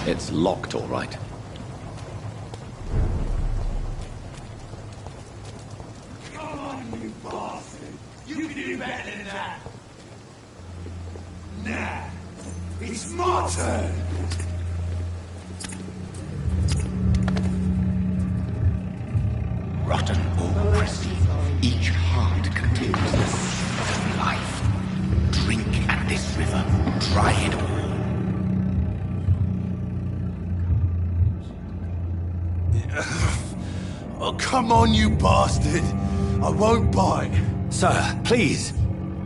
It's locked, all right. Come on, you bastard! You can do better than that! Nah, it's my turn! Rotten oppressive. Each heart contains the seed of life. Drink at this river, try it all. Oh, come on, you bastard! I won't bite! Sir, please.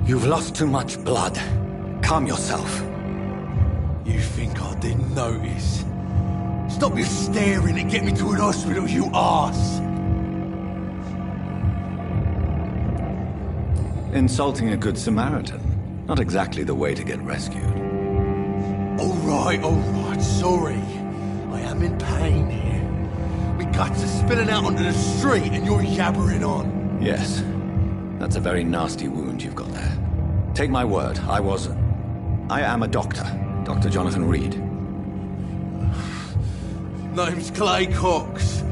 You've lost too much blood. Calm yourself. You think I didn't notice? Stop your staring and get me to an hospital, you arse! Insulting a good Samaritan. Not exactly the way to get rescued. Alright, sorry. I am in pain here. My guts are spilling out onto the street and you're yabbering on. Yes. That's a very nasty wound you've got there. Take my word, I am a doctor. Dr. Jonathan Reid. Name's Clay Cox.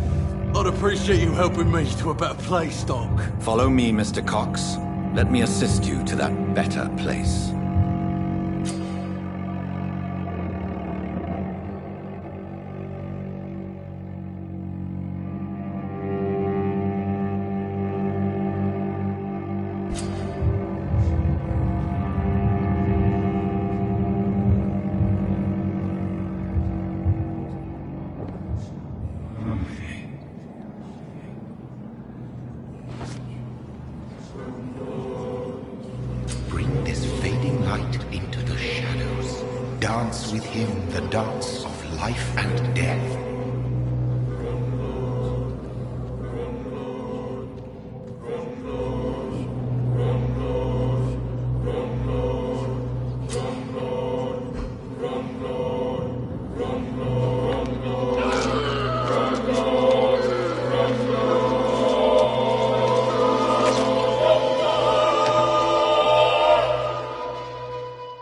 I'd appreciate you helping me to a better place, Doc. Follow me, Mr. Cox. Let me assist you to that better place. Bring this fading light into the shadows. Dance with him the dance of life and death.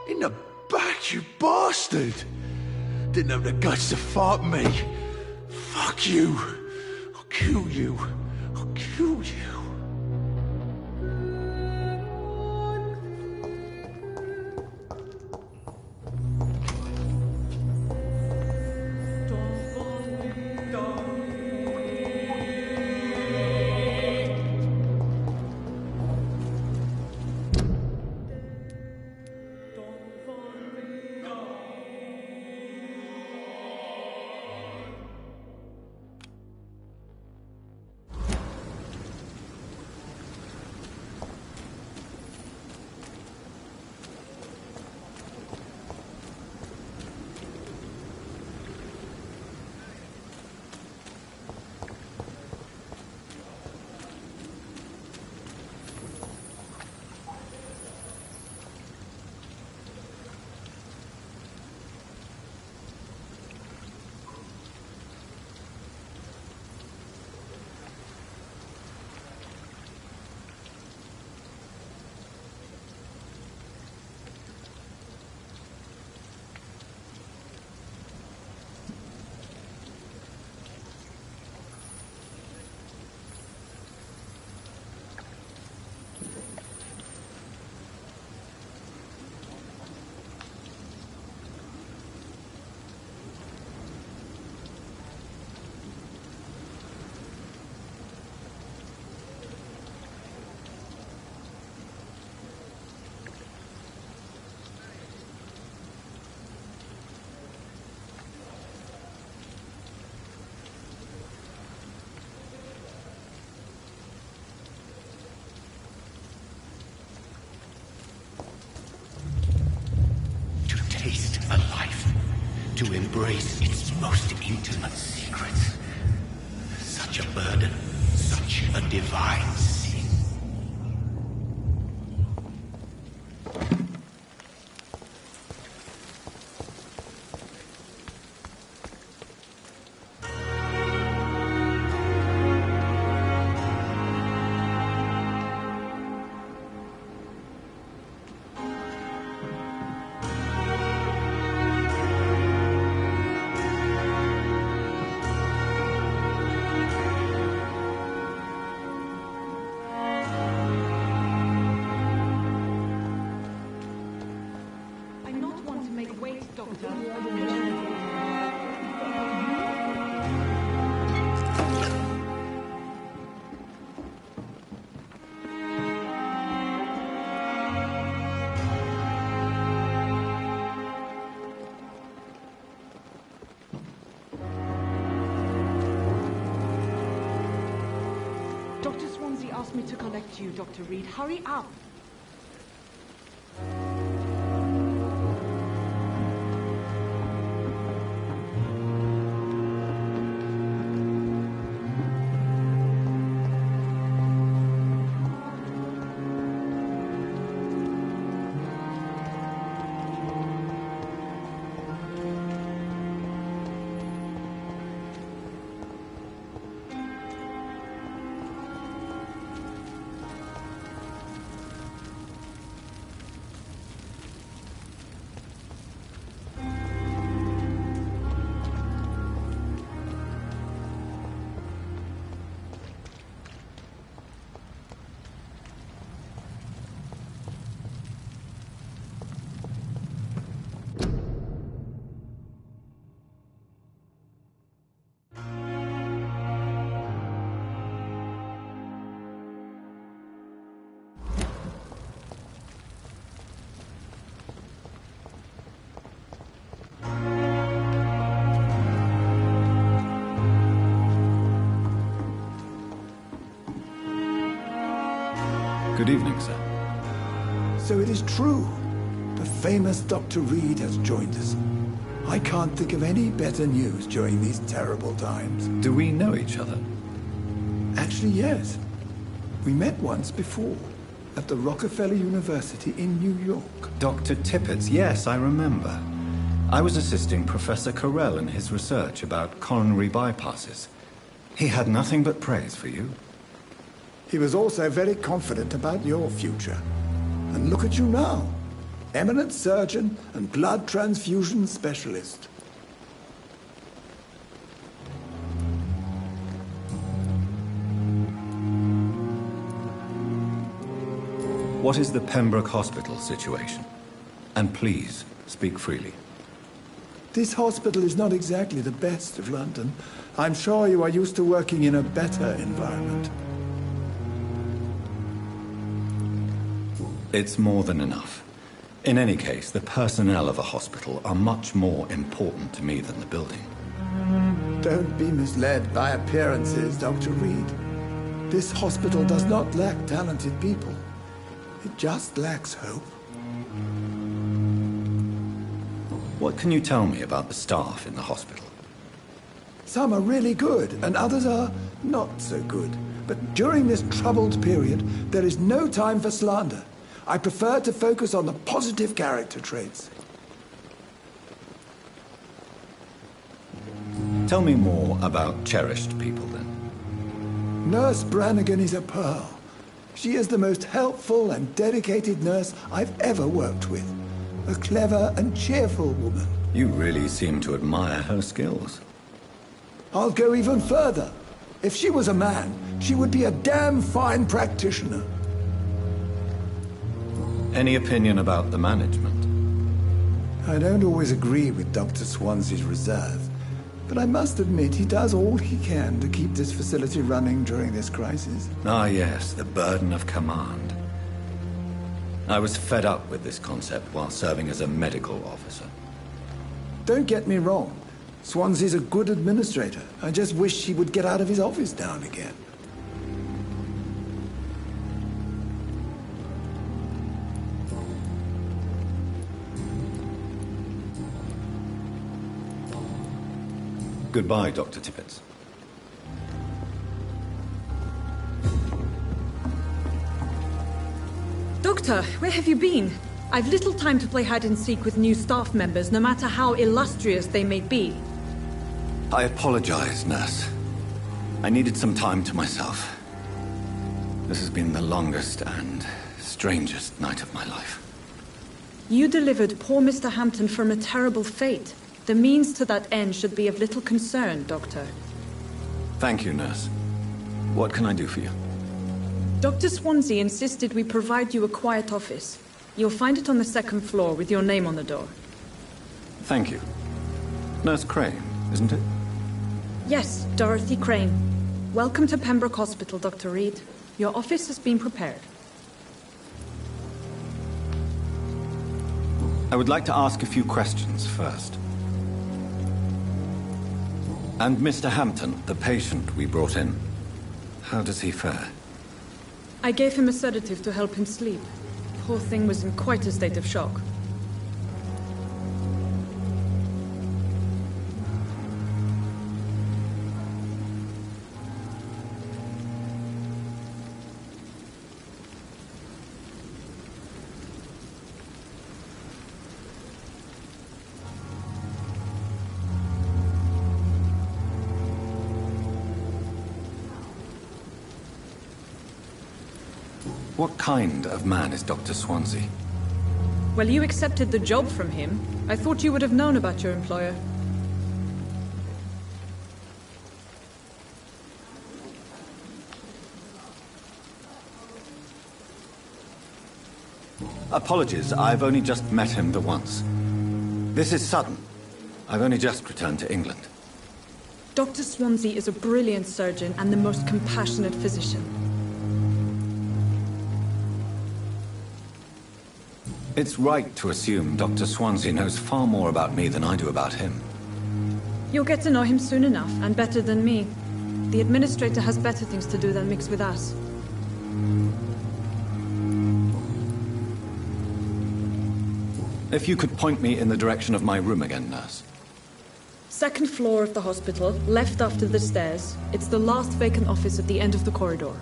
In the back, you bastard! Didn't have the guts to fight me. Fuck you. I'll kill you. I'll kill you. Taste a life, to embrace its most intimate secrets. Such a burden, such a divine sin. Wait, Doctor. Dr. Swansea asked me to collect you, Dr. Reid. Hurry up! Good evening, sir. So it is true. The famous Dr. Reid has joined us. I can't think of any better news during these terrible times. Do we know each other? Actually, yes. We met once before, at the Rockefeller University in New York. Dr. Tippett's, yes, I remember. I was assisting Professor Carell in his research about coronary bypasses. He had nothing but praise for you. He was also very confident about your future. And look at you now. Eminent surgeon and blood transfusion specialist. What is the Pembroke Hospital situation? And please, speak freely. This hospital is not exactly the best of London. I'm sure you are used to working in a better environment. It's more than enough. In any case, the personnel of a hospital are much more important to me than the building. Don't be misled by appearances, Dr. Reid. This hospital does not lack talented people. It just lacks hope. What can you tell me about the staff in the hospital? Some are really good, and others are not so good. But during this troubled period, there is no time for slander. I prefer to focus on the positive character traits. Tell me more about cherished people, then. Nurse Brannigan is a pearl. She is the most helpful and dedicated nurse I've ever worked with. A clever and cheerful woman. You really seem to admire her skills. I'll go even further. If she was a man, she would be a damn fine practitioner. Any opinion about the management? I don't always agree with Dr. Swansea's reserve, but I must admit he does all he can to keep this facility running during this crisis. Ah, yes, the burden of command. I was fed up with this concept while serving as a medical officer. Don't get me wrong. Swansea's a good administrator. I just wish he would get out of his office now and again. Goodbye, Dr. Tippett. Doctor, where have you been? I've little time to play hide and seek with new staff members, no matter how illustrious they may be. I apologize, nurse. I needed some time to myself. This has been the longest and strangest night of my life. You delivered poor Mr. Hampton from a terrible fate. The means to that end should be of little concern, Doctor. Thank you, nurse. What can I do for you? Dr. Swansea insisted we provide you a quiet office. You'll find it on the second floor with your name on the door. Thank you. Nurse Crane, isn't it? Yes, Dorothy Crane. Welcome to Pembroke Hospital, Dr. Reid. Your office has been prepared. I would like to ask a few questions first. And Mr. Hampton, the patient we brought in, how does he fare? I gave him a sedative to help him sleep. The poor thing was in quite a state of shock. What kind of man is Dr. Swansea? Well, you accepted the job from him. I thought you would have known about your employer. Apologies, I've only just met him the once. This is sudden. I've only just returned to England. Dr. Swansea is a brilliant surgeon and the most compassionate physician. It's right to assume Dr. Swansea knows far more about me than I do about him. You'll get to know him soon enough, and better than me. The administrator has better things to do than mix with us. If you could point me in the direction of my room again, nurse. Second floor of the hospital, left after the stairs. It's the last vacant office at the end of the corridor.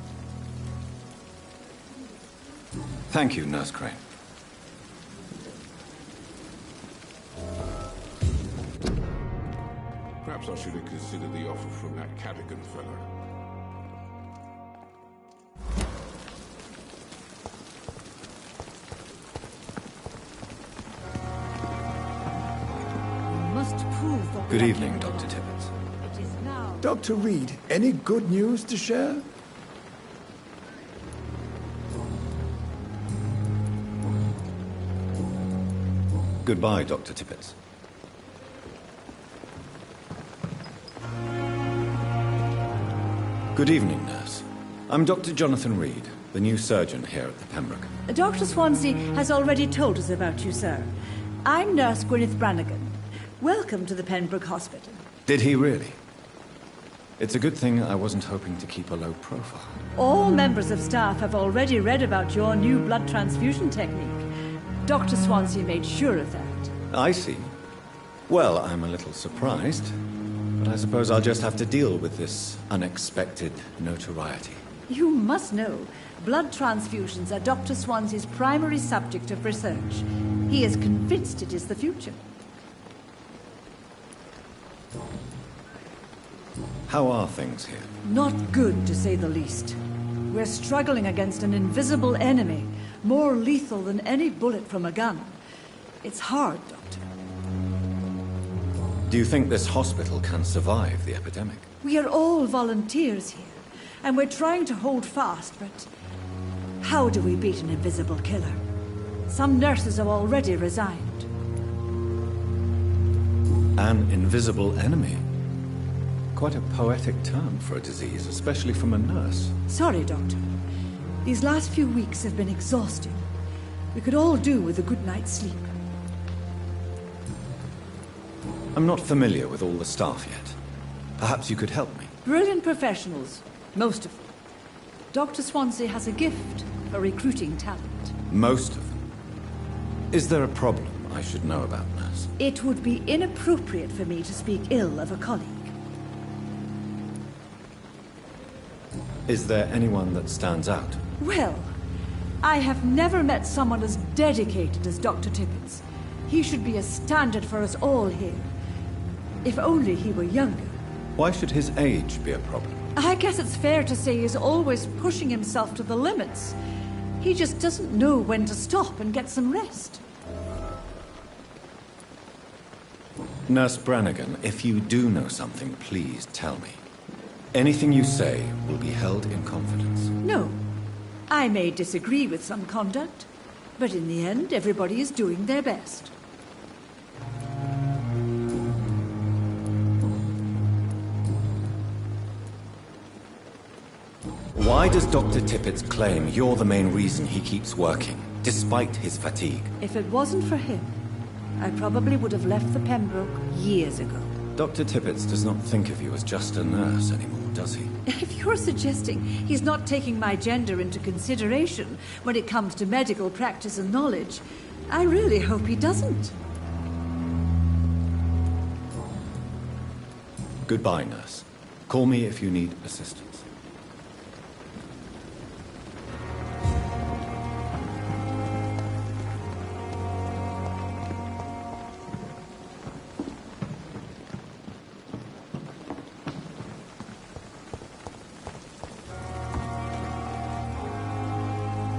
Thank you, Nurse Crane. Perhaps I should have considered the offer from that Cadogan fella. Good evening, Dr. Tippett. Dr. Reid, any good news to share? Goodbye, Dr. Tippett. Good evening, nurse. I'm Dr. Jonathan Reid, the new surgeon here at the Pembroke. Dr. Swansea has already told us about you, sir. I'm Nurse Gwyneth Brannigan. Welcome to the Pembroke Hospital. Did he really? It's a good thing I wasn't hoping to keep a low profile. All members of staff have already read about your new blood transfusion technique. Dr. Swansea made sure of that. I see. Well, I'm a little surprised, but I suppose I'll just have to deal with this unexpected notoriety. You must know, blood transfusions are Dr. Swansea's primary subject of research. He is convinced it is the future. How are things here? Not good, to say the least. We're struggling against an invisible enemy, more lethal than any bullet from a gun. It's hard, Doctor. Do you think this hospital can survive the epidemic? We are all volunteers here, and we're trying to hold fast, but how do we beat an invisible killer? Some nurses have already resigned. An invisible enemy? Quite a poetic term for a disease, especially from a nurse. Sorry, Doctor. These last few weeks have been exhausting. We could all do with a good night's sleep. I'm not familiar with all the staff yet. Perhaps you could help me. Brilliant professionals, most of them. Dr. Swansea has a gift for recruiting talent. Most of them? Is there a problem I should know about, nurse? It would be inappropriate for me to speak ill of a colleague. Is there anyone that stands out? Well, I have never met someone as dedicated as Dr. Tippett's. He should be a standard for us all here. If only he were younger. Why should his age be a problem? I guess it's fair to say he's always pushing himself to the limits. He just doesn't know when to stop and get some rest. Nurse Brannigan, if you do know something, please tell me. Anything you say will be held in confidence. No. I may disagree with some conduct, but in the end, everybody is doing their best. Why does Dr. Tippett's claim you're the main reason he keeps working, despite his fatigue? If it wasn't for him, I probably would have left the Pembroke years ago. Dr. Tippett does not think of you as just a nurse anymore, does he? If you're suggesting he's not taking my gender into consideration when it comes to medical practice and knowledge, I really hope he doesn't. Goodbye, nurse. Call me if you need assistance.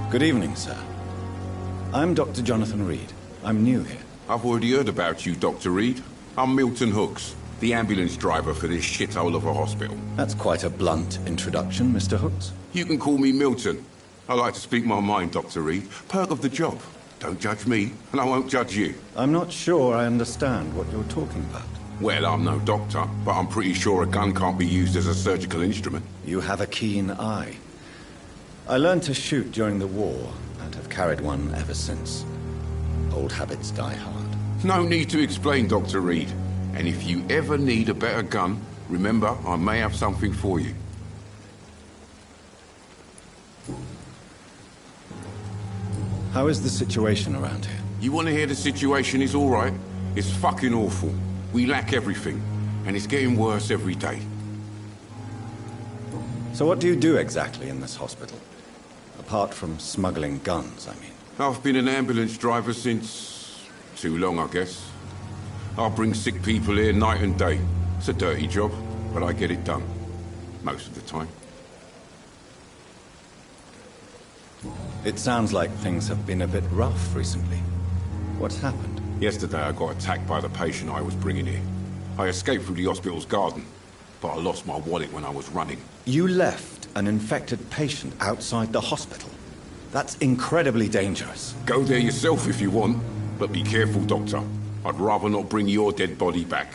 Good evening, sir. I'm Dr. Jonathan Reid. I'm new here. I've already heard about you, Dr. Reid. I'm Milton Hooks, the ambulance driver for this shithole of a hospital. That's quite a blunt introduction, Mr. Hooks. You can call me Milton. I like to speak my mind, Dr. Reid. Perk of the job. Don't judge me, and I won't judge you. I'm not sure I understand what you're talking about. Well, I'm no doctor, but I'm pretty sure a gun can't be used as a surgical instrument. You have a keen eye. I learned to shoot during the war, and have carried one ever since. Old habits die hard. No need to explain, Dr. Reid. And if you ever need a better gun, remember, I may have something for you. How is the situation around here? You want to hear the situation is all right? It's fucking awful. We lack everything, and it's getting worse every day. So what do you do exactly in this hospital? Apart from smuggling guns, I mean. I've been an ambulance driver since... too long, I guess. I bring sick people here night and day. It's a dirty job, but I get it done. Most of the time. It sounds like things have been a bit rough recently. What's happened? Yesterday I got attacked by the patient I was bringing here. I escaped through the hospital's garden, but I lost my wallet when I was running. You left an infected patient outside the hospital? That's incredibly dangerous. Go there yourself if you want, but be careful, Doctor. I'd rather not bring your dead body back.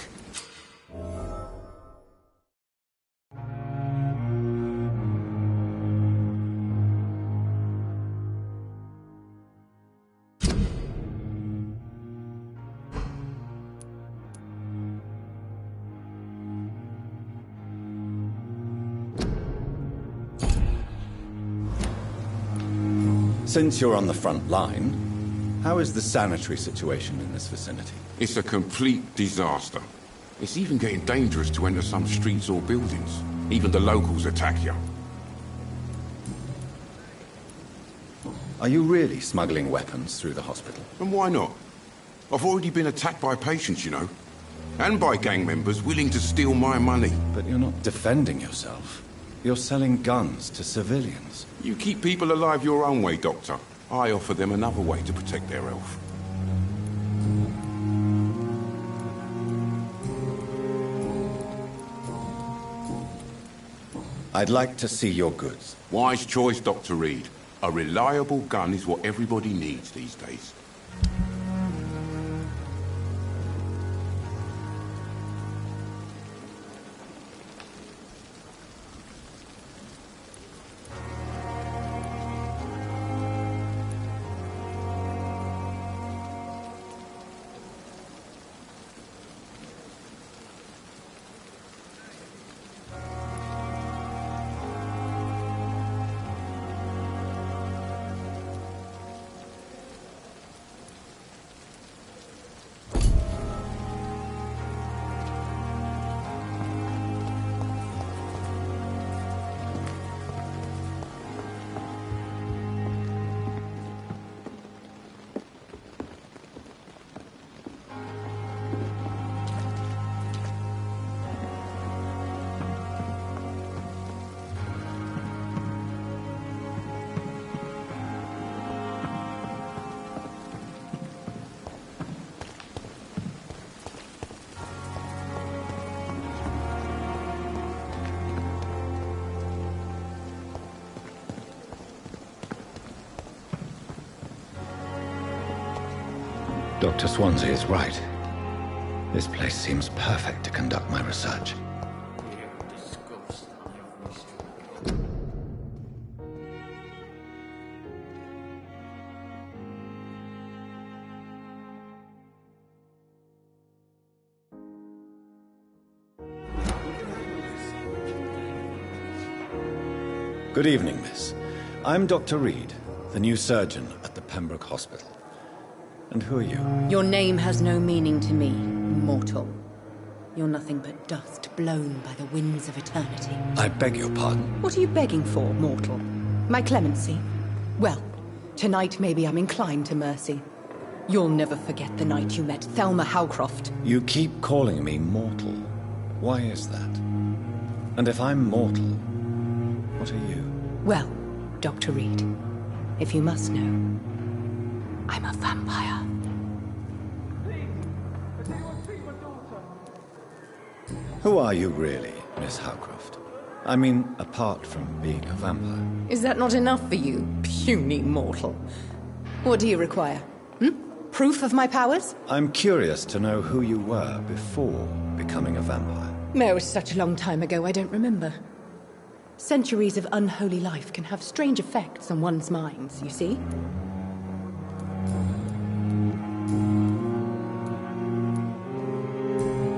Since you're on the front line, how is the sanitary situation in this vicinity? It's a complete disaster. It's even getting dangerous to enter some streets or buildings. Even the locals attack you. Are you really smuggling weapons through the hospital? And why not? I've already been attacked by patients, you know. And by gang members willing to steal my money. But you're not defending yourself. You're selling guns to civilians. You keep people alive your own way, Doctor. I offer them another way to protect their health. I'd like to see your goods. Wise choice, Dr. Reid. A reliable gun is what everybody needs these days. Dr. Swansea is right. This place seems perfect to conduct my research. Good evening, miss. I'm Dr. Reid, the new surgeon at the Pembroke Hospital. And who are you? Your name has no meaning to me, mortal. You're nothing but dust blown by the winds of eternity. I beg your pardon? What are you begging for, mortal? My clemency? Well, tonight maybe I'm inclined to mercy. You'll never forget the night you met Thelma Howcroft. You keep calling me mortal. Why is that? And if I'm mortal, what are you? Well, Dr. Reid, if you must know, I'm a vampire. Who are you really, Miss Howcroft? I mean, apart from being a vampire. Is that not enough for you, puny mortal? What do you require? Proof of my powers? I'm curious to know who you were before becoming a vampire. No, it was such a long time ago, I don't remember. Centuries of unholy life can have strange effects on one's minds, you see?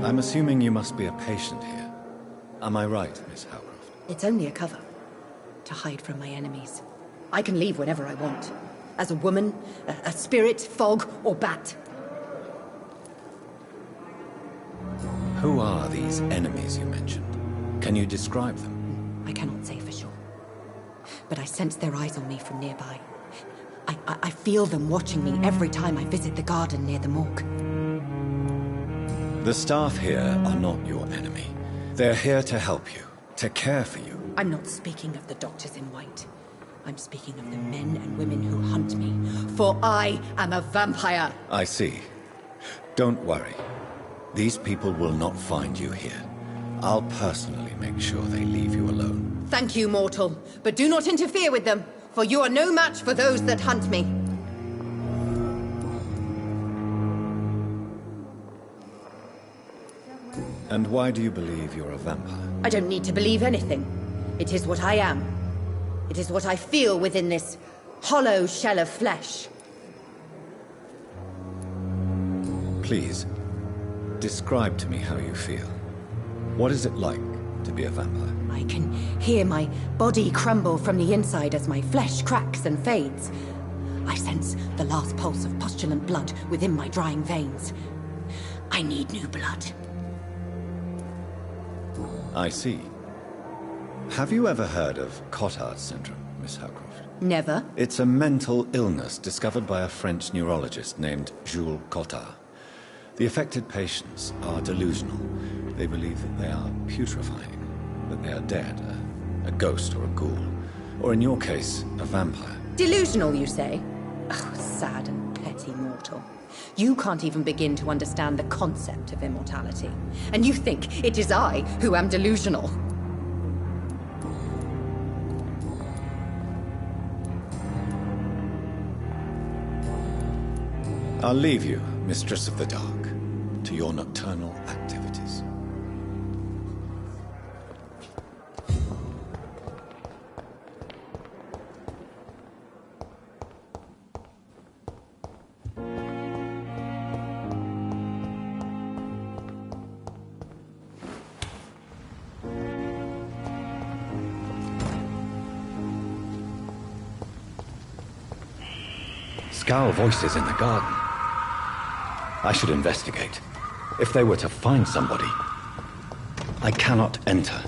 I'm assuming you must be a patient here. Am I right, Miss Howcroft? It's only a cover. To hide from my enemies. I can leave whenever I want. As a woman, a spirit, fog, or bat. Who are these enemies you mentioned? Can you describe them? I cannot say for sure. But I sense their eyes on me from nearby. I feel them watching me every time I visit the garden near the morgue. The staff here are not your enemy. They're here to help you, to care for you. I'm not speaking of the doctors in white. I'm speaking of the men and women who hunt me. For I am a vampire! I see. Don't worry. These people will not find you here. I'll personally make sure they leave you alone. Thank you, mortal. But do not interfere with them, for you are no match for those that hunt me. And why do you believe you're a vampire? I don't need to believe anything. It is what I am. It is what I feel within this hollow shell of flesh. Please, describe to me how you feel. What is it like to be a vampire? I can hear my body crumble from the inside as my flesh cracks and fades. I sense the last pulse of postulant blood within my drying veins. I need new blood. I see. Have you ever heard of Cotard syndrome, Miss Howcroft? Never. It's a mental illness discovered by a French neurologist named Jules Cotard. The affected patients are delusional. They believe that they are putrefying, that they are dead, a ghost or a ghoul, or in your case, a vampire. Delusional, you say? Oh, sad and petty mortal. You can't even begin to understand the concept of immortality. And you think it is I who am delusional. I'll leave you, Mistress of the Dark, to your nocturnal activities. Scowl voices in the garden. I should investigate. If they were to find somebody, I cannot enter.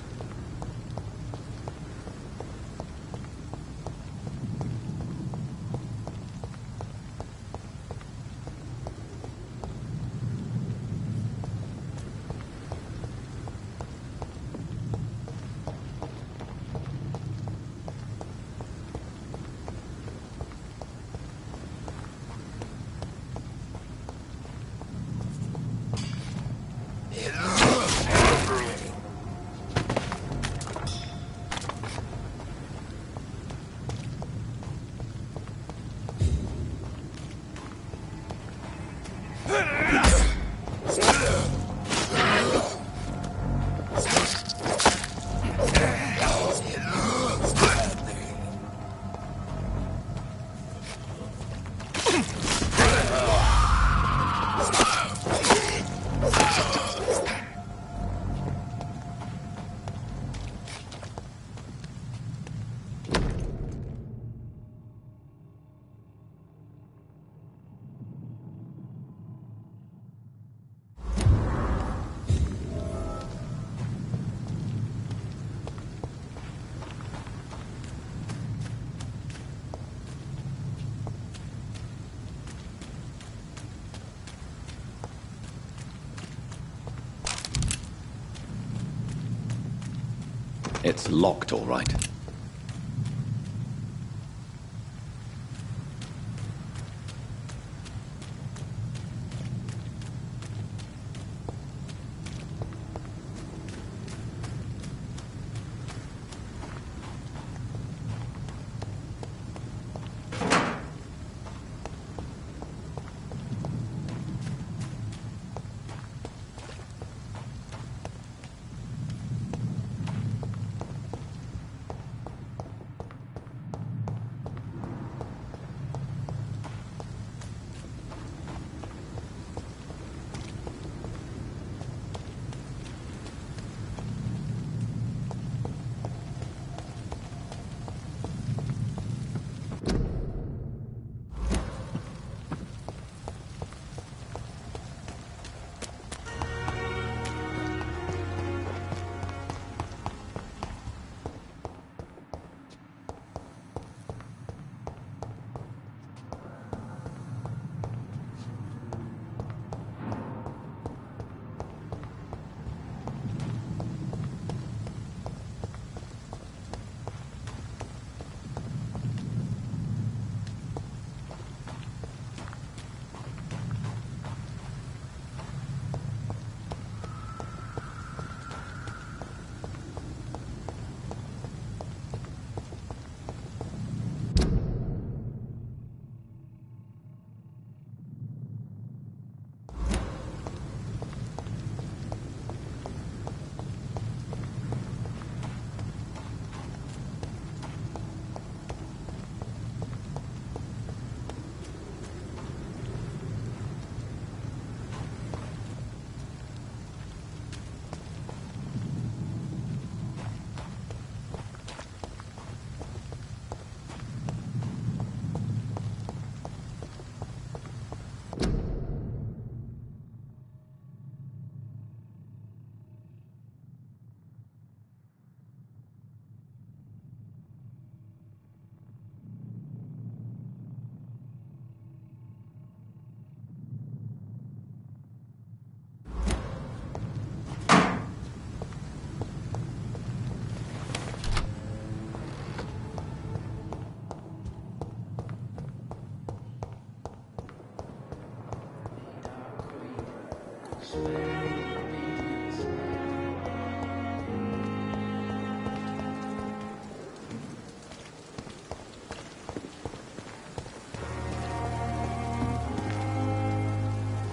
It's locked, all right.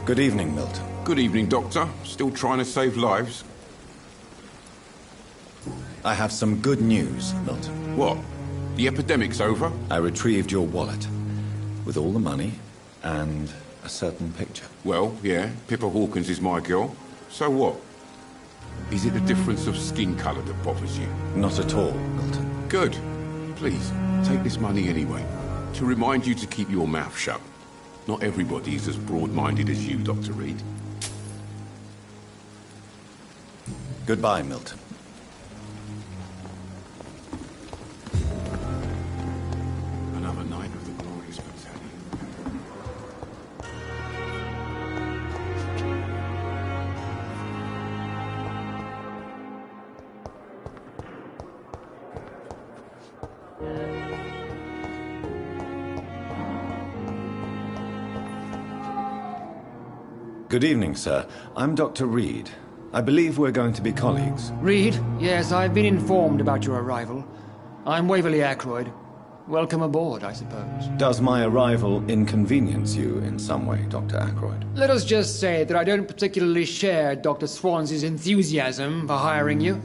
Good evening, Milton. Good evening, Doctor. Still trying to save lives? I have some good news, Milton. What? The epidemic's over? I retrieved your wallet with all the money and a certain picture. Well, yeah, Pippa Hawkins is my girl. So what? Is it the difference of skin colour that bothers you? Not at all, Milton. Good. Please, take this money anyway. To remind you to keep your mouth shut. Not everybody is as broad-minded as you, Dr. Reid. Goodbye, Milton. Another night of the glorious battalion. Good evening, sir. I'm Dr. Reid. I believe we're going to be colleagues. Reid? Yes, I've been informed about your arrival. I'm Waverly Ackroyd. Welcome aboard, I suppose. Does my arrival inconvenience you in some way, Dr. Ackroyd? Let us just say that I don't particularly share Dr. Swans's enthusiasm for hiring you.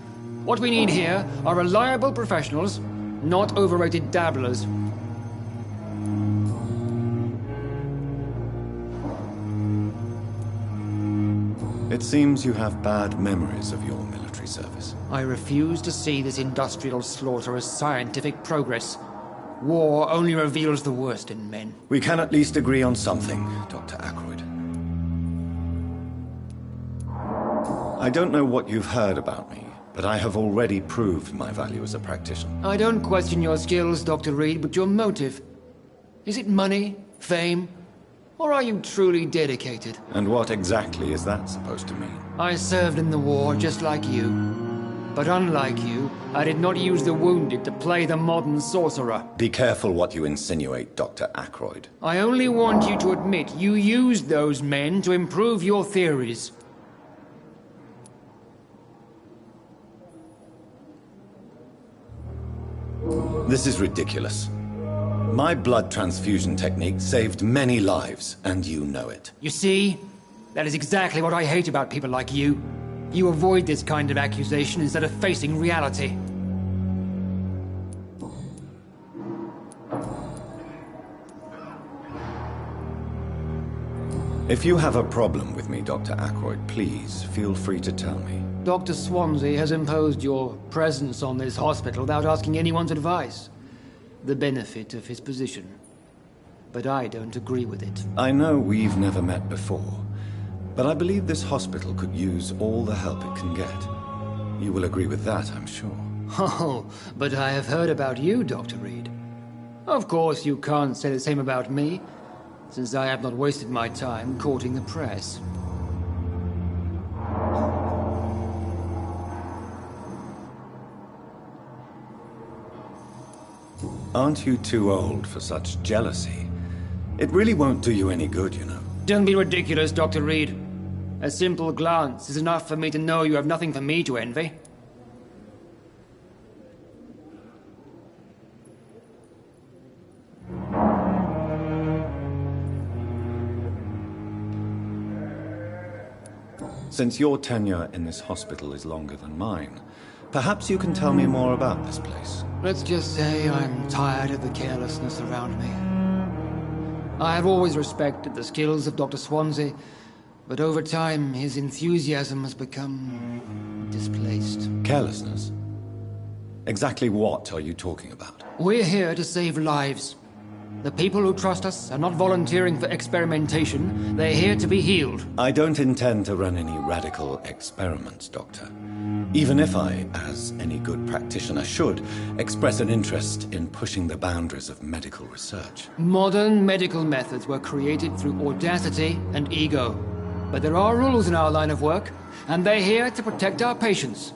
What we need here are reliable professionals, not overrated dabblers. It seems you have bad memories of your military service. I refuse to see this industrial slaughter as scientific progress. War only reveals the worst in men. We can at least agree on something, Dr. Ackroyd. I don't know what you've heard about me, but I have already proved my value as a practitioner. I don't question your skills, Dr. Reid, but your motive. Is it money, fame, or are you truly dedicated? And what exactly is that supposed to mean? I served in the war just like you. But unlike you, I did not use the wounded to play the modern sorcerer. Be careful what you insinuate, Dr. Ackroyd. I only want you to admit you used those men to improve your theories. This is ridiculous. My blood transfusion technique saved many lives, and you know it. You see? That is exactly what I hate about people like you. You avoid this kind of accusation instead of facing reality. If you have a problem with me, Dr. Ackroyd, please feel free to tell me. Dr. Swansea has imposed your presence on this hospital without asking anyone's advice. The benefit of his position. But I don't agree with it. I know we've never met before, but I believe this hospital could use all the help it can get. You will agree with that, I'm sure. Oh, but I have heard about you, Dr. Reid. Of course, you can't say the same about me, since I have not wasted my time courting the press. Aren't you too old for such jealousy? It really won't do you any good, you know. Don't be ridiculous, Dr. Reid. A simple glance is enough for me to know you have nothing for me to envy. Since your tenure in this hospital is longer than mine, perhaps you can tell me more about this place. Let's just say I'm tired of the carelessness around me. I have always respected the skills of Dr. Swansea, but over time his enthusiasm has become displaced. Carelessness? Exactly what are you talking about? We're here to save lives. The people who trust us are not volunteering for experimentation. They're here to be healed. I don't intend to run any radical experiments, Doctor. Even if I, as any good practitioner should, express an interest in pushing the boundaries of medical research. Modern medical methods were created through audacity and ego. But there are rules in our line of work, and they're here to protect our patients.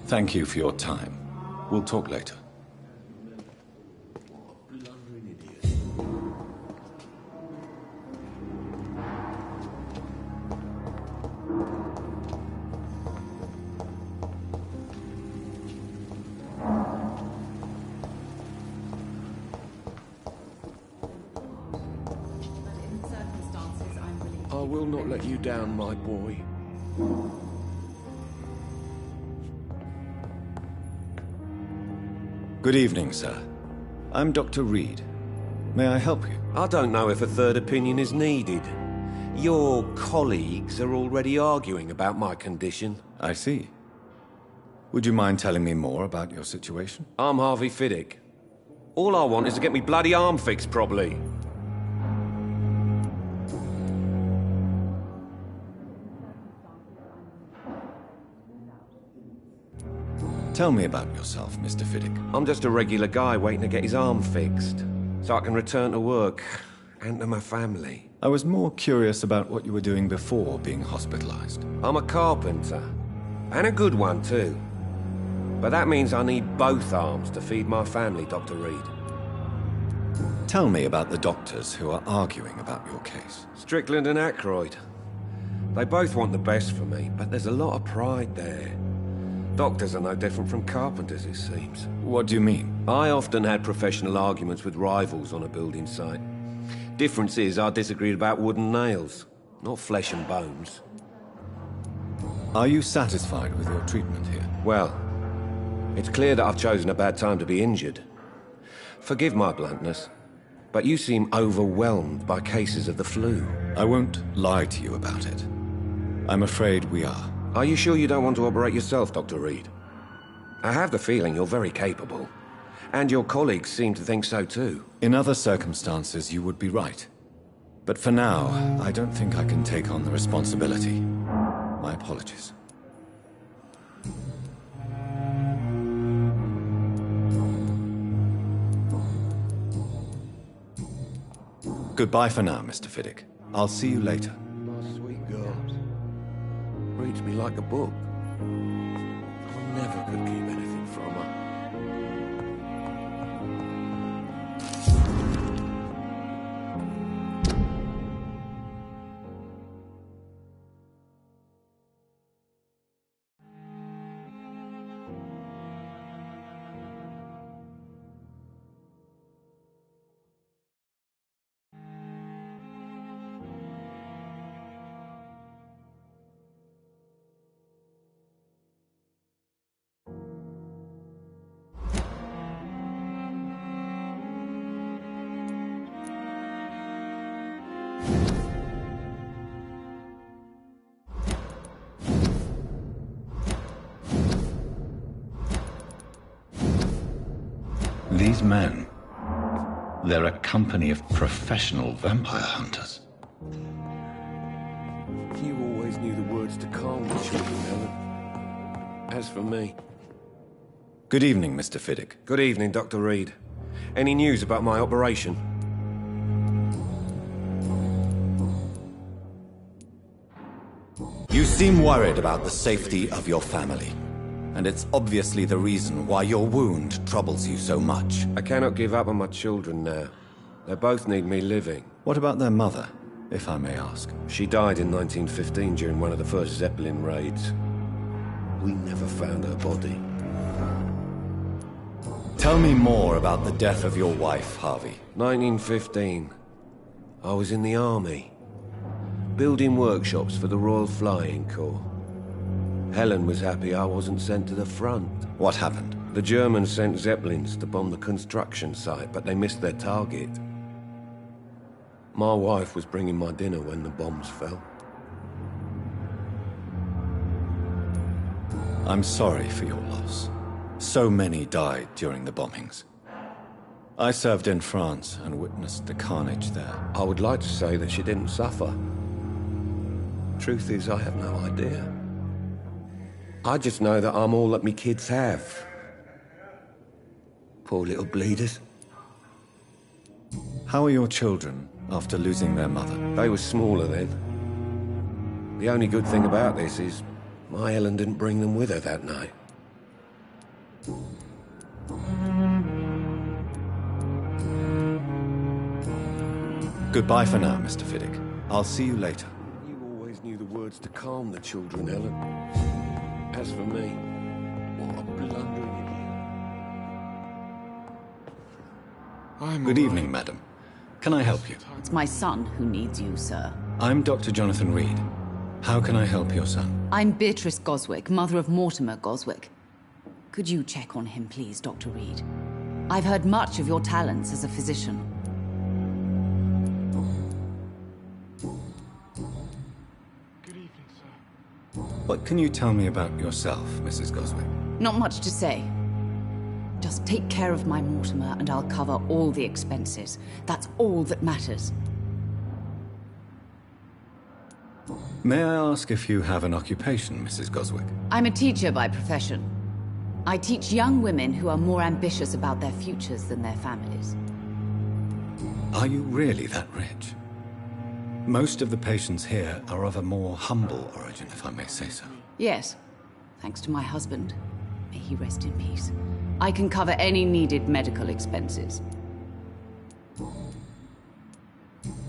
Thank you for your time. We'll talk later. I will not let you down, my boy. Good evening, sir. I'm Dr. Reid. May I help you? I don't know if a third opinion is needed. Your colleagues are already arguing about my condition. I see. Would you mind telling me more about your situation? I'm Harvey Fiddick. All I want is to get me bloody arm fixed properly. Tell me about yourself, Mr. Fiddick. I'm just a regular guy waiting to get his arm fixed, so I can return to work and to my family. I was more curious about what you were doing before being hospitalized. I'm a carpenter, and a good one too. But that means I need both arms to feed my family, Dr. Reid. Tell me about the doctors who are arguing about your case. Strickland and Ackroyd. They both want the best for me, but there's a lot of pride there. Doctors are no different from carpenters, it seems. What do you mean? I often had professional arguments with rivals on a building site. Difference is I disagreed about wooden nails, not flesh and bones. Are you satisfied with your treatment here? Well, it's clear that I've chosen a bad time to be injured. Forgive my bluntness, but you seem overwhelmed by cases of the flu. I won't lie to you about it. I'm afraid we are. Are you sure you don't want to operate yourself, Dr. Reid? I have the feeling you're very capable. And your colleagues seem to think so too. In other circumstances, you would be right. But for now, I don't think I can take on the responsibility. My apologies. Goodbye for now, Mr. Fiddick. I'll see you later. My sweet girl. Reads me like a book. I never could keep anything from her. These men, they're a company of professional vampire hunters. You always knew the words to calm the children, Helen. As for me... Good evening, Mr. Fiddick. Good evening, Dr. Reid. Any news about my operation? You seem worried about the safety of your family. And it's obviously the reason why your wound troubles you so much. I cannot give up on my children now. They both need me living. What about their mother, if I may ask? She died in 1915 during one of the first Zeppelin raids. We never found her body. Tell me more about the death of your wife, Harvey. 1915. I was in the army, building workshops for the Royal Flying Corps. Helen was happy I wasn't sent to the front. What happened? The Germans sent Zeppelins to bomb the construction site, but they missed their target. My wife was bringing my dinner when the bombs fell. I'm sorry for your loss. So many died during the bombings. I served in France and witnessed the carnage there. I would like to say that she didn't suffer. Truth is, I have no idea. I just know that I'm all that me kids have. Poor little bleeders. How are your children after losing their mother? They were smaller then. The only good thing about this is my Helen didn't bring them with her that night. Goodbye for now, Mr. Fiddick. I'll see you later. You always knew the words to calm the children, Helen. As for me, what a blundering idiot. Good evening, madam. Can I help you? It's my son who needs you, sir. I'm Dr. Jonathan Reid. How can I help your son? I'm Beatrice Goswick, mother of Mortimer Goswick. Could you check on him, please, Dr. Reid? I've heard much of your talents as a physician. What can you tell me about yourself, Mrs. Goswick? Not much to say. Just take care of my Mortimer and I'll cover all the expenses. That's all that matters. May I ask if you have an occupation, Mrs. Goswick? I'm a teacher by profession. I teach young women who are more ambitious about their futures than their families. Are you really that rich? Most of the patients here are of a more humble origin, if I may say so. Yes, thanks to my husband. May he rest in peace. I can cover any needed medical expenses.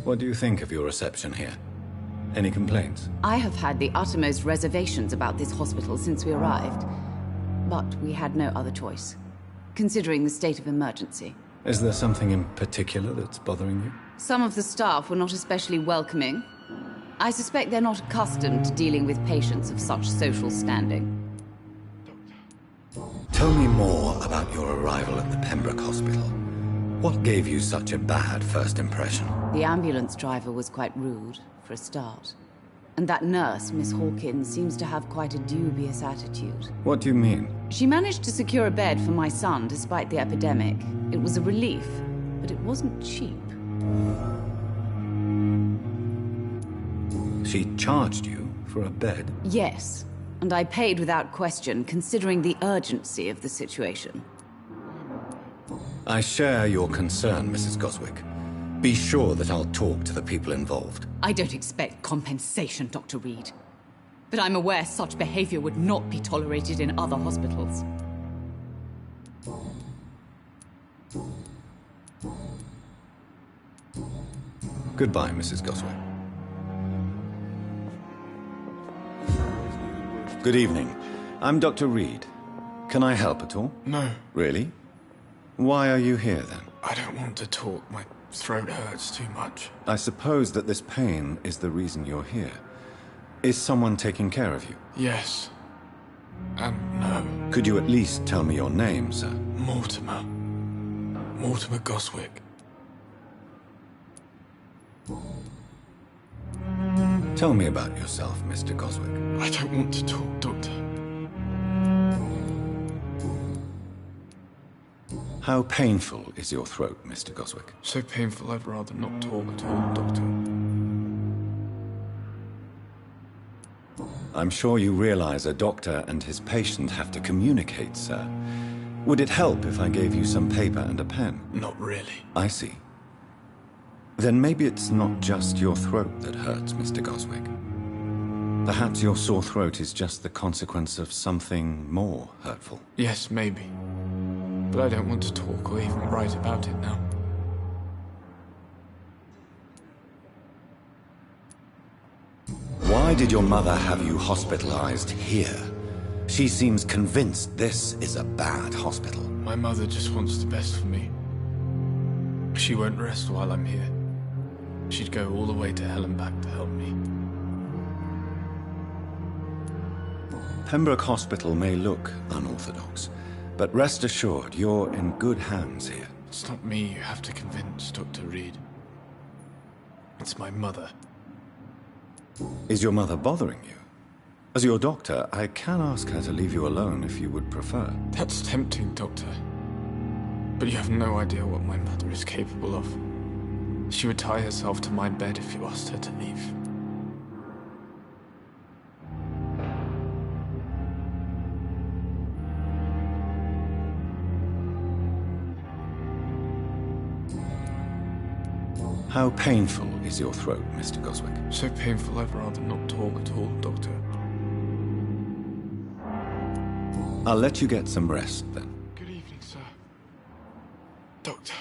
What do you think of your reception here? Any complaints? I have had the uttermost reservations about this hospital since we arrived. But we had no other choice, considering the state of emergency. Is there something in particular that's bothering you? Some of the staff were not especially welcoming. I suspect they're not accustomed to dealing with patients of such social standing. Tell me more about your arrival at the Pembroke Hospital. What gave you such a bad first impression? The ambulance driver was quite rude, for a start. And that nurse, Miss Hawkins, seems to have quite a dubious attitude. What do you mean? She managed to secure a bed for my son despite the epidemic. It was a relief, but it wasn't cheap. She charged you for a bed? Yes, and I paid without question, considering the urgency of the situation. I share your concern, Mrs. Goswick. Be sure that I'll talk to the people involved. I don't expect compensation, Dr. Reid. But I'm aware such behavior would not be tolerated in other hospitals. Goodbye, Mrs. Goswick. Good evening. I'm Dr. Reid. Can I help at all? No. Really? Why are you here, then? I don't want to talk. My throat hurts too much. I suppose that this pain is the reason you're here. Is someone taking care of you? Yes. And no. Could you at least tell me your name, sir? Mortimer. Mortimer Goswick. Tell me about yourself, Mr. Goswick. I don't want to talk, Doctor. How painful is your throat, Mr. Goswick? So painful I'd rather not talk at all, Doctor. I'm sure you realize a doctor and his patient have to communicate, sir. Would it help if I gave you some paper and a pen? Not really. I see. Then maybe it's not just your throat that hurts, Mr. Goswick. Perhaps your sore throat is just the consequence of something more hurtful. Yes, maybe. But I don't want to talk or even write about it now. Why did your mother have you hospitalized here? She seems convinced this is a bad hospital. My mother just wants the best for me. She won't rest while I'm here. She'd go all the way to hell and back to help me. Pembroke Hospital may look unorthodox, but rest assured you're in good hands here. It's not me you have to convince, Dr. Reid. It's my mother. Is your mother bothering you? As your doctor, I can ask her to leave you alone if you would prefer. That's tempting, Doctor. But you have no idea what my mother is capable of. She would tie herself to my bed if you asked her to leave. How painful is your throat, Mr. Goswick? So painful I'd rather not talk at all, Doctor. I'll let you get some rest, then. Good evening, sir. Doctor.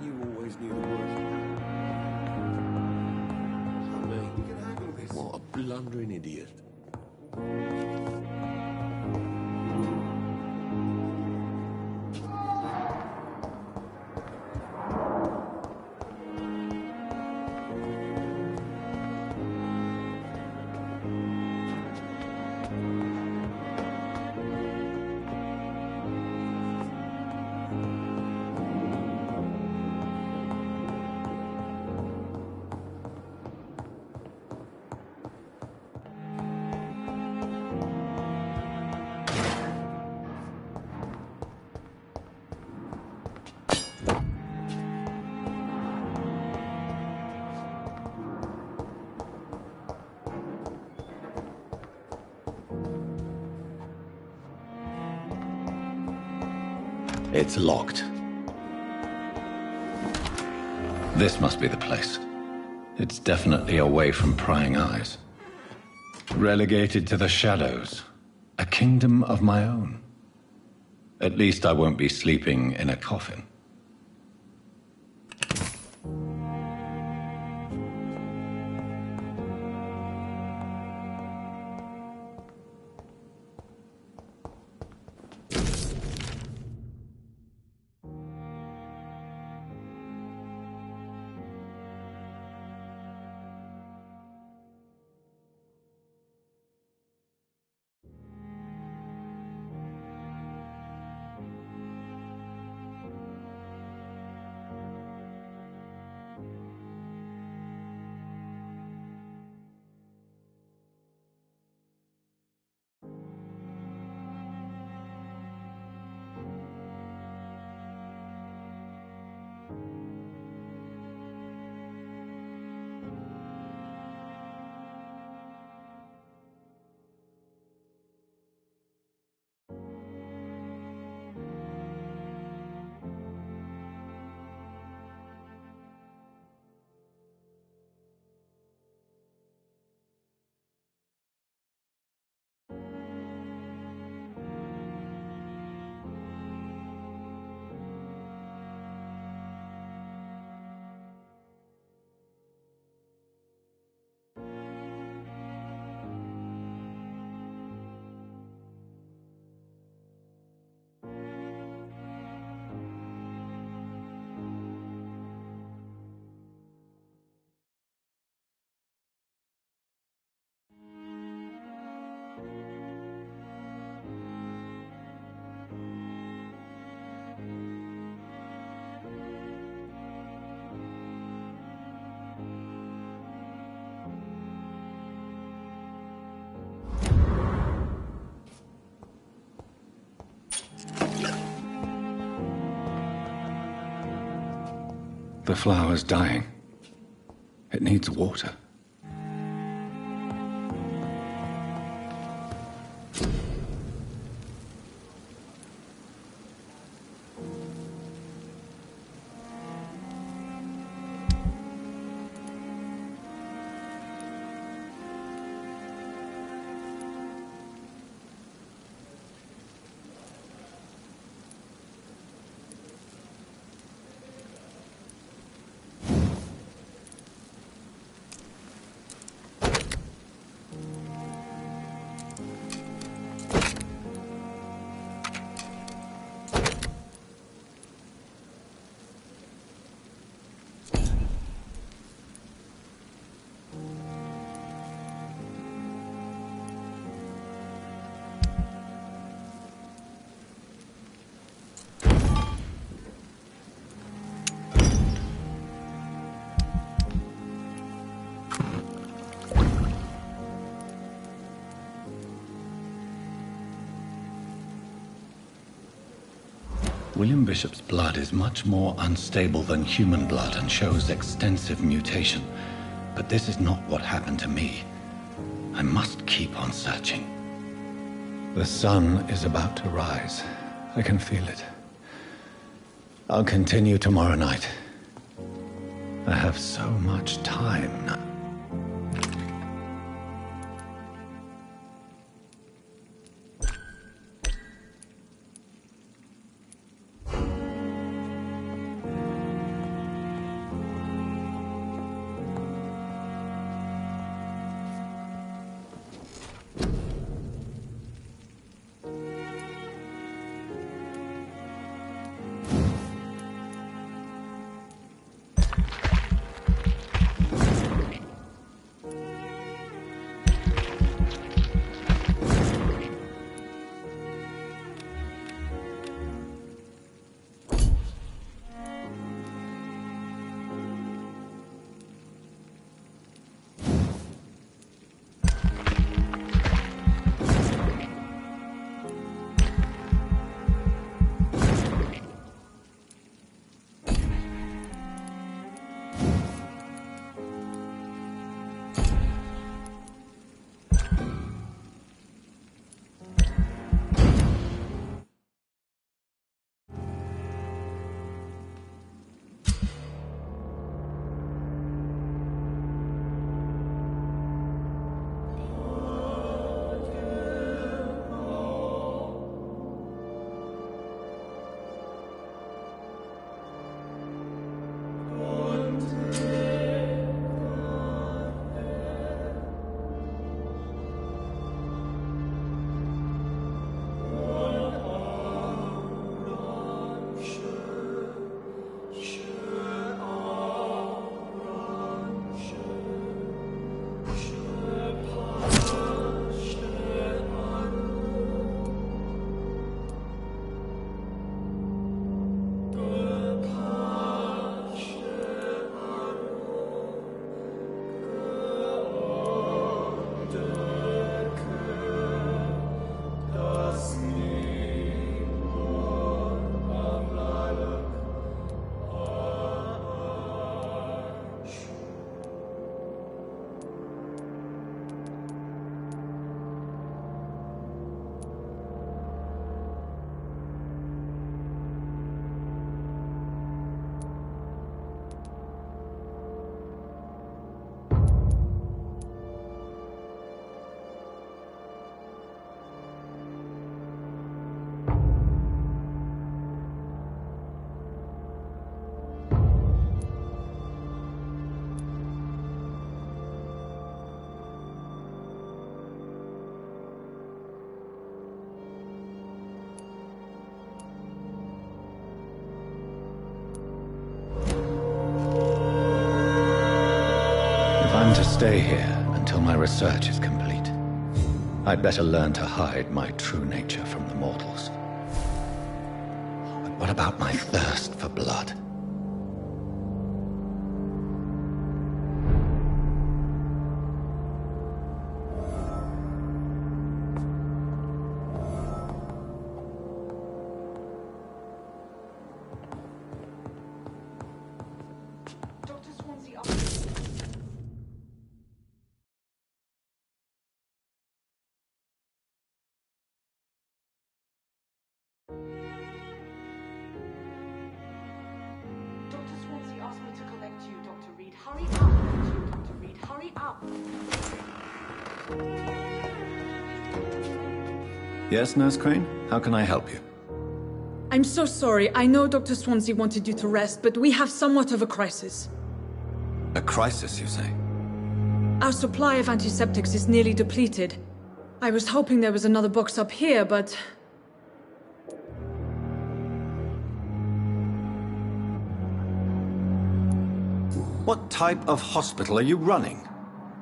You always knew the worst. I mean, what a blundering idiot. It's locked. This must be the place. It's definitely away from prying eyes. Relegated to the shadows. A kingdom of my own. At least I won't be sleeping in a coffin. The flower's dying. It needs water. William Bishop's blood is much more unstable than human blood and shows extensive mutation. But this is not what happened to me. I must keep on searching. The sun is about to rise. I can feel it. I'll continue tomorrow night. I have so much time now. To stay here until my research is complete. I'd better learn to hide my true nature from the mortals. But what about my thirst for blood? to you, Dr. Reid. Hurry up. Dr. Reid, hurry up. Yes, Nurse Crane? How can I help you? I'm so sorry. I know Dr. Swansea wanted you to rest, but we have somewhat of a crisis. A crisis, you say? Our supply of antiseptics is nearly depleted. I was hoping there was another box up here, but... What type of hospital are you running?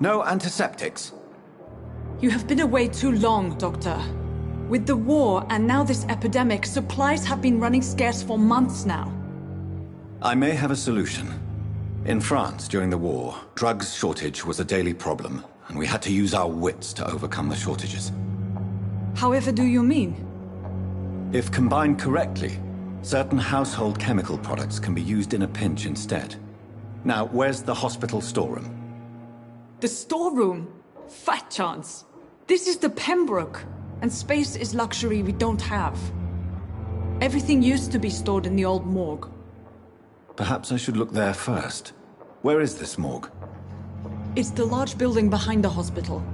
No antiseptics? You have been away too long, Doctor. With the war and now this epidemic, supplies have been running scarce for months now. I may have a solution. In France, during the war, drugs shortage was a daily problem, and we had to use our wits to overcome the shortages. However do you mean? If combined correctly, certain household chemical products can be used in a pinch instead. Now, where's the hospital storeroom? The storeroom? Fat chance. This is the Pembroke, and space is luxury we don't have. Everything used to be stored in the old morgue. Perhaps I should look there first. Where is this morgue? It's the large building behind the hospital.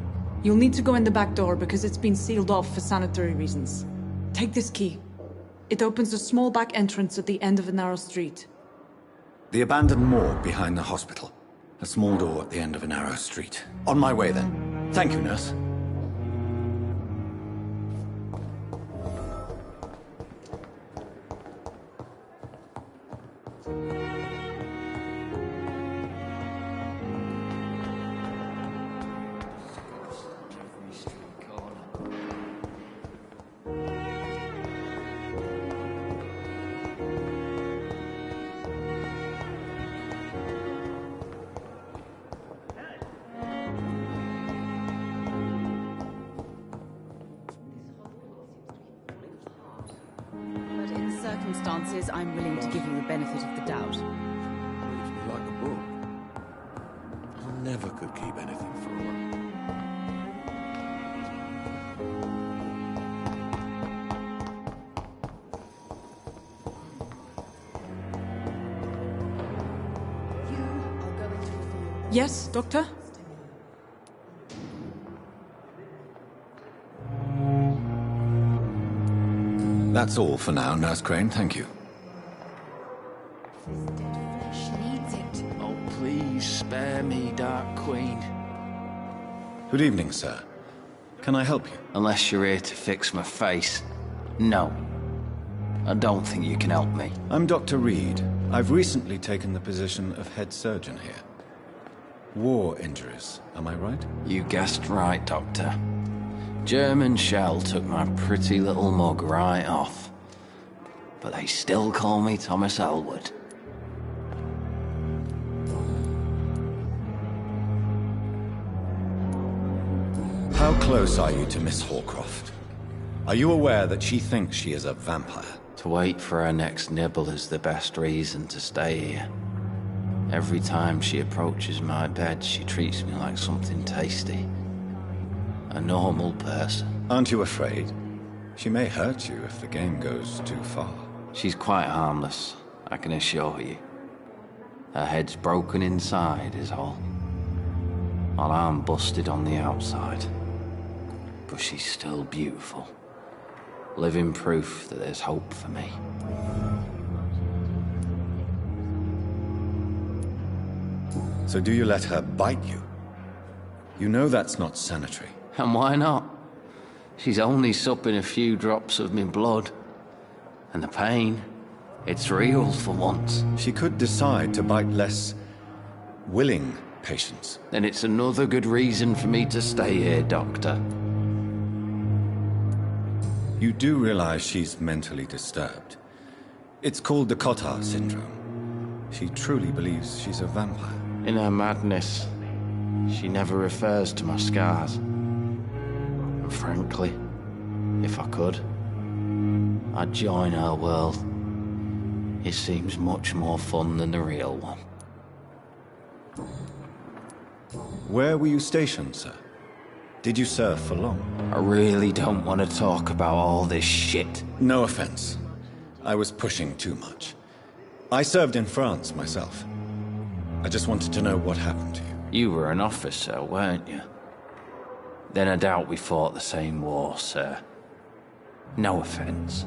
You'll need to go in the back door because it's been sealed off for sanitary reasons. Take this key. It opens a small back entrance at the end of a narrow street. The abandoned morgue behind the hospital. A small door at the end of a narrow street. On my way then. Thank you, nurse. Circumstances, I'm willing to give you the benefit of the doubt. Reads me like a book. I never could keep anything from her. Yes, Doctor? That's all for now, Nurse Crane, thank you. She needs it. Oh, please spare me, Dark Queen. Good evening, sir. Can I help you? Unless you're here to fix my face. No. I don't think you can help me. I'm Dr. Reid. I've recently taken the position of head surgeon here. War injuries, am I right? You guessed right, Doctor. German shell took my pretty little mug right off. But they still call me Thomas Elwood. How close are you to Miss Horcroft? Are you aware that she thinks she is a vampire? To wait for her next nibble is the best reason to stay here. Every time she approaches my bed, she treats me like something tasty. A normal person. Aren't you afraid? She may hurt you if the game goes too far. She's quite harmless, I can assure you. Her head's broken inside is all. While I'm busted on the outside. But she's still beautiful. Living proof that there's hope for me. So do you let her bite you? You know that's not sanitary. And why not? She's only supping a few drops of me blood. And the pain, it's real for once. She could decide to bite less willing patients. Then it's another good reason for me to stay here, Doctor. You do realize she's mentally disturbed. It's called the Cotard syndrome. She truly believes she's a vampire. In her madness, she never refers to my scars. And frankly, if I could, I'd join her world. It seems much more fun than the real one. Where were you stationed, sir? Did you serve for long? I really don't want to talk about all this shit. No offense. I was pushing too much. I served in France myself. I just wanted to know what happened to you. You were an officer, weren't you? Then I doubt we fought the same war, sir. No offense.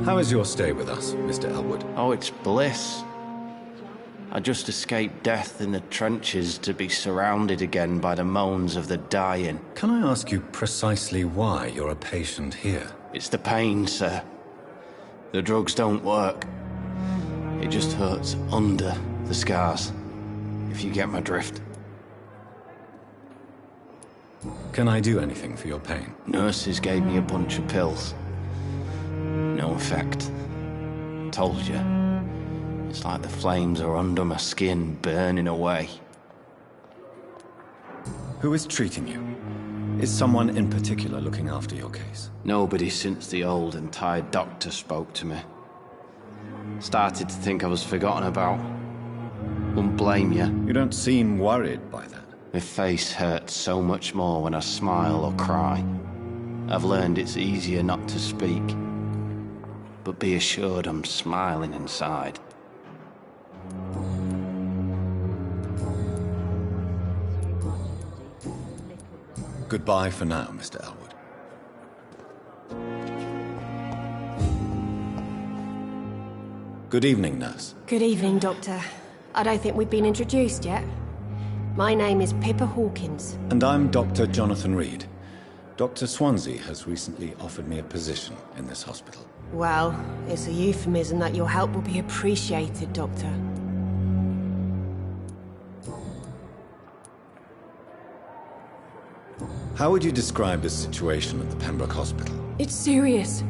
How is your stay with us, Mr. Elwood? Oh, it's bliss. I just escaped death in the trenches to be surrounded again by the moans of the dying. Can I ask you precisely why you're a patient here? It's the pain, sir. The drugs don't work. It just hurts under the scars, if you get my drift. Can I do anything for your pain? Nurses gave me a bunch of pills. No effect. Told you. It's like the flames are under my skin, burning away. Who is treating you? Is someone in particular looking after your case? Nobody since the old and tired doctor spoke to me. Started to think I was forgotten about. Wouldn't blame you. You don't seem worried by that. My face hurts so much more when I smile or cry. I've learned it's easier not to speak. But be assured I'm smiling inside. Goodbye for now, Mr. Elwood. Good evening, nurse. Good evening, Doctor. I don't think we've been introduced yet. My name is Pippa Hawkins. And I'm Dr. Jonathan Reid. Dr. Swansea has recently offered me a position in this hospital. Well, it's a euphemism that your help will be appreciated, Doctor. How would you describe the situation at the Pembroke Hospital? It's serious.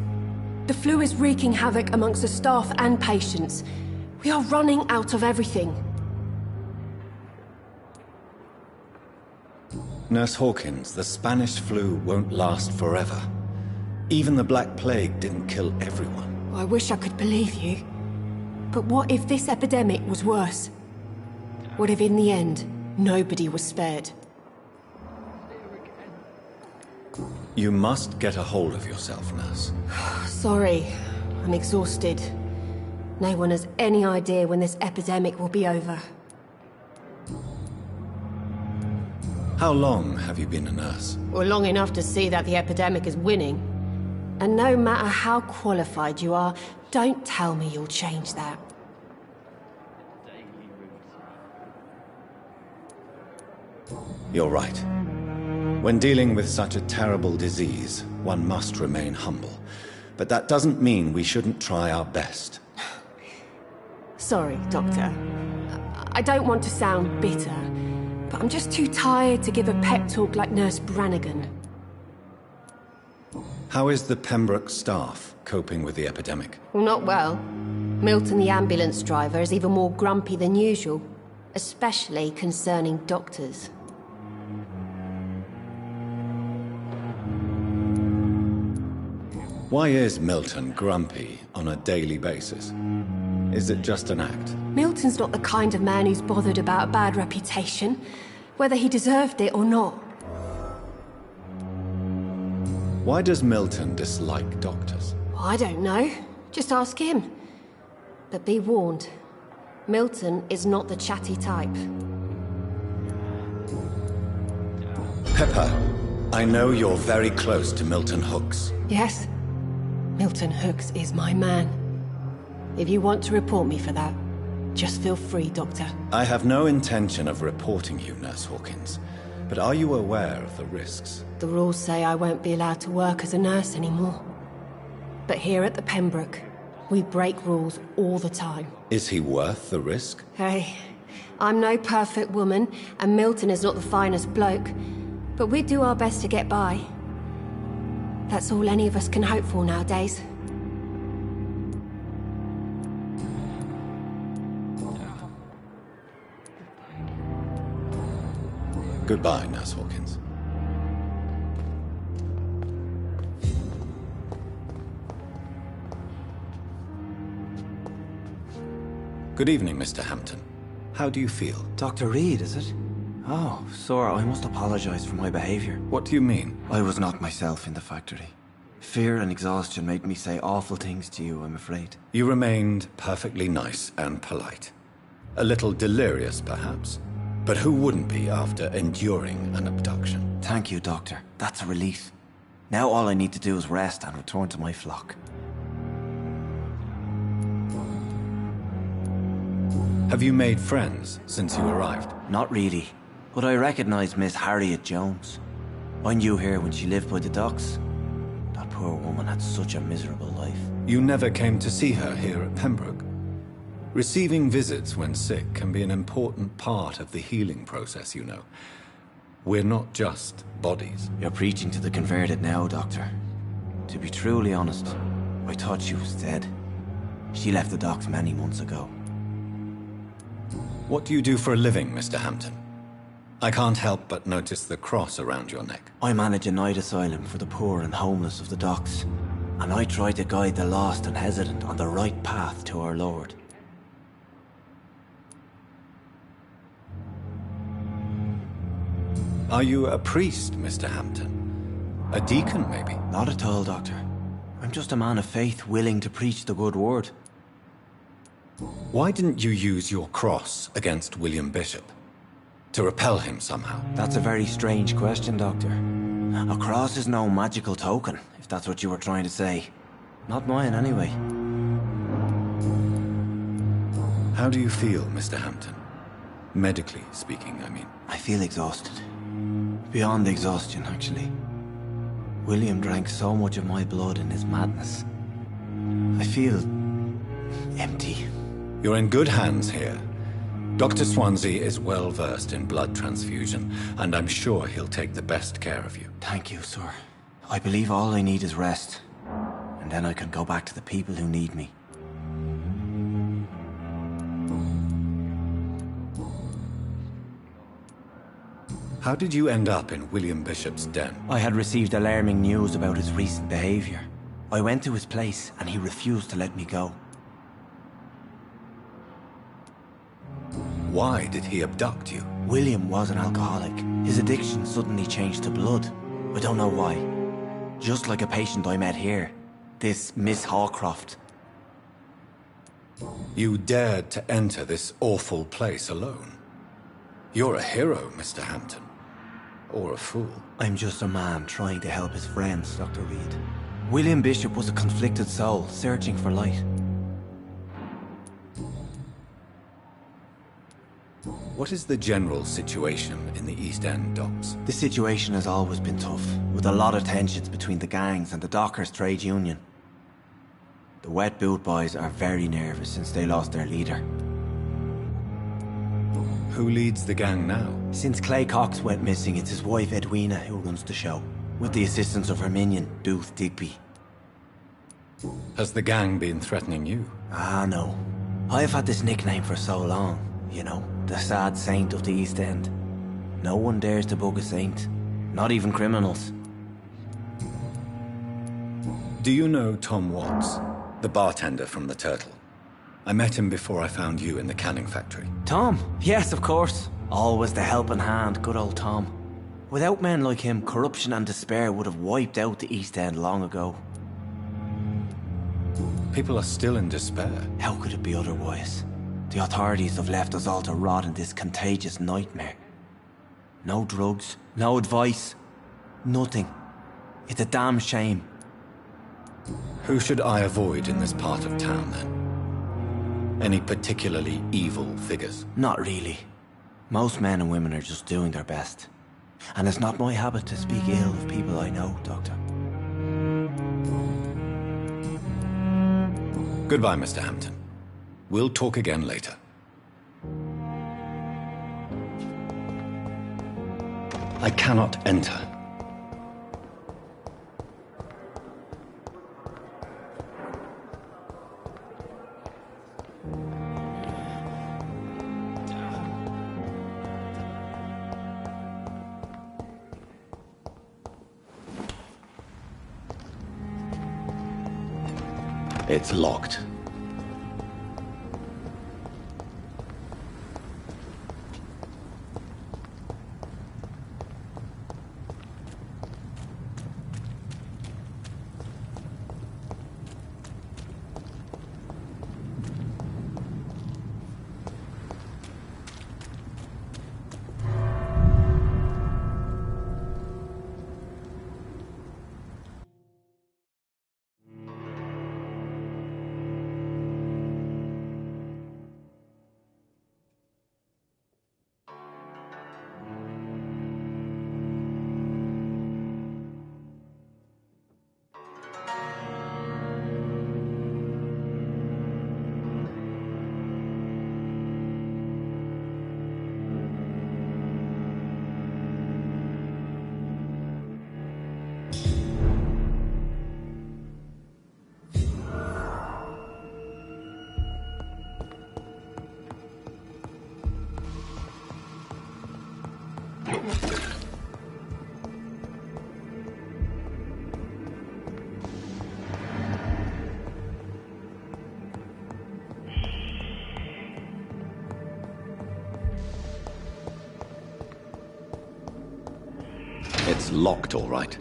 The flu is wreaking havoc amongst the staff and patients. We are running out of everything. Nurse Hawkins, the Spanish flu won't last forever. Even the Black Plague didn't kill everyone. I wish I could believe you. But what if this epidemic was worse? What if in the end, nobody was spared? You must get a hold of yourself, nurse. Sorry, I'm exhausted. No one has any idea when this epidemic will be over. How long have you been a nurse? Well, long enough to see that the epidemic is winning. And no matter how qualified you are, don't tell me you'll change that. You're right. When dealing with such a terrible disease, one must remain humble. But that doesn't mean we shouldn't try our best. Sorry, Doctor. I don't want to sound bitter, but I'm just too tired to give a pep talk like Nurse Brannigan. How is the Pembroke staff coping with the epidemic? Well, not well. Milton, the ambulance driver, is even more grumpy than usual, especially concerning doctors. Why is Milton grumpy on a daily basis? Is it just an act? Milton's not the kind of man who's bothered about a bad reputation, whether he deserved it or not. Why does Milton dislike doctors? I don't know. Just ask him. But be warned, Milton is not the chatty type. Pepper, I know you're very close to Milton Hooks. Yes, Milton Hooks is my man. If you want to report me for that, just feel free, Doctor. I have no intention of reporting you, Nurse Hawkins. But are you aware of the risks? The rules say I won't be allowed to work as a nurse anymore. But here at the Pembroke, we break rules all the time. Is he worth the risk? Hey, I'm no perfect woman, and Milton is not the finest bloke. But we do our best to get by. That's all any of us can hope for nowadays. Goodbye, Nurse Hawkins. Good evening, Mr. Hampton. How do you feel? Dr. Reid, is it? Oh, sir, I must apologize for my behavior. What do you mean? I was not myself in the factory. Fear and exhaustion made me say awful things to you, I'm afraid. You remained perfectly nice and polite. A little delirious, perhaps. But who wouldn't be after enduring an abduction? Thank you, Doctor. That's a relief. Now all I need to do is rest and return to my flock. Have you made friends since you arrived? Not really, but I recognize Miss Harriet Jones. I knew her when she lived by the docks. That poor woman had such a miserable life. You never came to see her here at Pembroke? Receiving visits when sick can be an important part of the healing process, you know. We're not just bodies. You're preaching to the converted now, Doctor. To be truly honest, I thought she was dead. She left the docks many months ago. What do you do for a living, Mr. Hampton? I can't help but notice the cross around your neck. I manage a night asylum for the poor and homeless of the docks, and I try to guide the lost and hesitant on the right path to our Lord. Are you a priest, Mr. Hampton? A deacon, maybe? Not at all, Doctor. I'm just a man of faith willing to preach the good word. Why didn't you use your cross against William Bishop? To repel him somehow? That's a very strange question, Doctor. A cross is no magical token, if that's what you were trying to say. Not mine, anyway. How do you feel, Mr. Hampton? Medically speaking, I mean. I feel exhausted. Beyond exhaustion, actually. William drank so much of my blood in his madness. I feel empty. You're in good hands here. Dr. Swansea is well versed in blood transfusion, and I'm sure he'll take the best care of you. Thank you, sir. I believe all I need is rest, and then I can go back to the people who need me. How did you end up in William Bishop's den? I had received alarming news about his recent behavior. I went to his place, and he refused to let me go. Why did he abduct you? William was an alcoholic. His addiction suddenly changed to blood. I don't know why. Just like a patient I met here. This Miss Hawcroft. You dared to enter this awful place alone. You're a hero, Mr. Hampton. Or a fool. I'm just a man trying to help his friends, Dr. Reid. William Bishop was a conflicted soul, searching for light. What is the general situation in the East End docks? The situation has always been tough, with a lot of tensions between the gangs and the dockers' trade union. The wet boot boys are very nervous since they lost their leader. Who leads the gang now? Since Clay Cox went missing, it's his wife Edwina who runs the show, with the assistance of her minion, Booth Digby. Has the gang been threatening you? Ah, no. I've had this nickname for so long, you know, the sad saint of the East End. No one dares to bug a saint, not even criminals. Do you know Tom Watts, the bartender from the Turtle? I met him before I found you in the canning factory. Tom? Yes, of course. Always the helping hand, good old Tom. Without men like him, corruption and despair would have wiped out the East End long ago. People are still in despair. How could it be otherwise? The authorities have left us all to rot in this contagious nightmare. No drugs, no advice, nothing. It's a damn shame. Who should I avoid in this part of town, then? Any particularly evil figures? Not really. Most men and women are just doing their best. And it's not my habit to speak ill of people I know, Doctor. Goodbye, Mr. Hampton. We'll talk again later. I cannot enter. It's locked. It's locked, all right.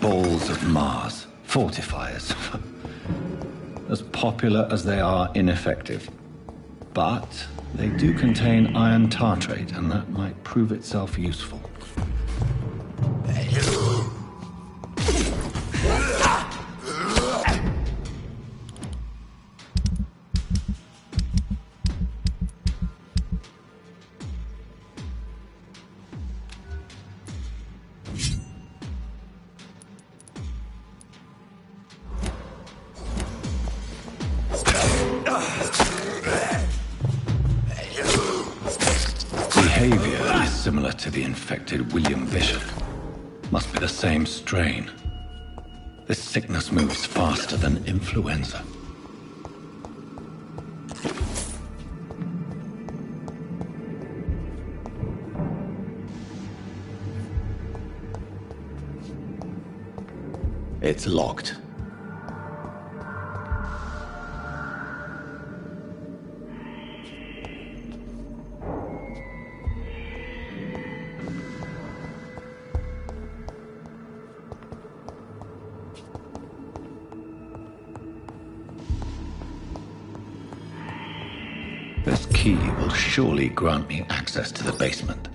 Balls of Mars. Fortifiers. As popular as they are ineffective. But they do contain iron tartrate, and that might prove itself useful. Behavior is similar to the infected William Bishop. Must be the same strain. This sickness moves faster than influenza. It's locked. This key will surely grant me access to the basement.